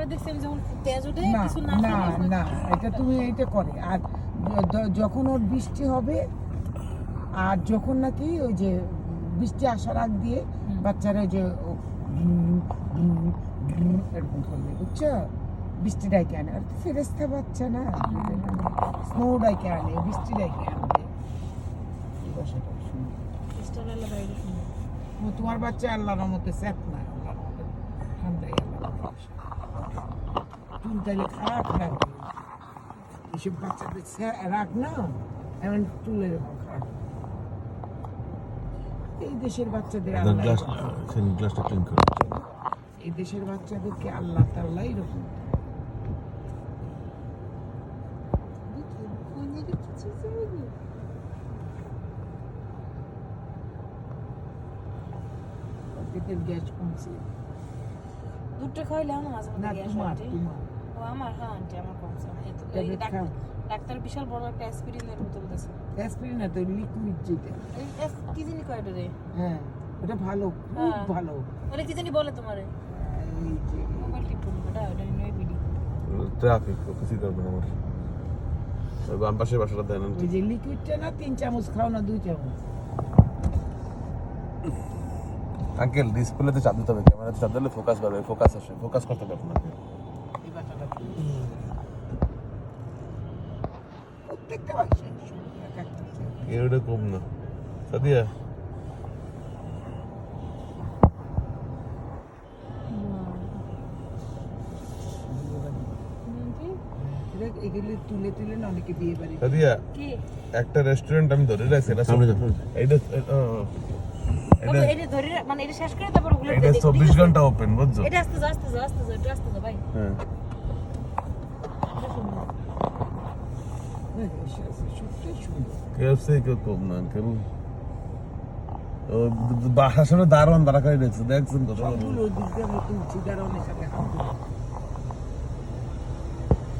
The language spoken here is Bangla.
না না এটা তুমি এইটা করে। আর যখন ওর বৃষ্টি হবে আর যখন নাকি ওই যে বৃষ্টি আসার আগ দিয়ে বাচ্চারা যে এরকম করবে, বুঝছো? বৃষ্টি ডাইকে আনে, আর ফেরেস্তা বাচ্চা না, স্নো ডাইকে আনে, বৃষ্টি ডাইকে আনবে। তোমার বাচ্চা আল্লাহর মতে সেফ না, আল্লাহর মতে ঠান্ডাই, চুল তাইলে খারাপ রাখবে। এইসব বাচ্চাদের রাখ না, এমন চুলের খারাপ। এই দেশের বাচ্চাদের এই দেশের বাচ্চাদেরকে আল্লাহ তাআলা এরকম পেটের গ্যাস কমছে। দুধটা খাইলে আমার মাঝে মধ্যে গ্যাস হয়। ও আমার, হ্যাঁ আন্টি আমার কমছে। ডাক্তার বিশাল বড় একটা অ্যাসপিরিনের বোতল দিয়েছে। অ্যাসপিরিন না তো, লিকুইড যেটা। কি জানি কয় রে? হ্যাঁ ওটা ভালো, খুব ভালো। ওটা কি জানি বলে তোমারে? এই যে মোবাইল টিপুন ওটা নয় ভিডিও। ট্রাফিক কিছু করবে না আমার। ওই বাম পাশে বাসাটা দেন ওই যে লিকুইডটা না 3 চামচ খাও না 2 চামচ। আঙ্কেল ডিসপ্লেতে চাপ দিতে হবে, ক্যামেরাতে চাপ দিলে ফোকাস বাড়বে, ফোকাস আসে, ফোকাস করতে পারবে না। এই বাটাটা প্রত্যেকটা বাক্সে এরটা কম না সাদিয়া। এগুলি তুলে তুলে না অনেকে বিয়ে বাড়ি। সাদিয়া একটা রেস্টুরেন্ট আমি ধরে রাখছি, এটা সামনে যাও। এইটা এটা ধরে মানে এটা শেষ করে তারপর ওগুলো এটা 24 ঘন্টা ওপেন, বুঝছো? এটা আস্তে আস্তে ভাই। হ্যাঁ কেএফসি কেউ কম না আঙ্কেল। বাসার সামনে দারোয়ান দাঁড়া করে দেখছেন কত সবগুলো দিক দিয়ে আমি তুলছি, দারোয়ানের সাথে হাত ধরে।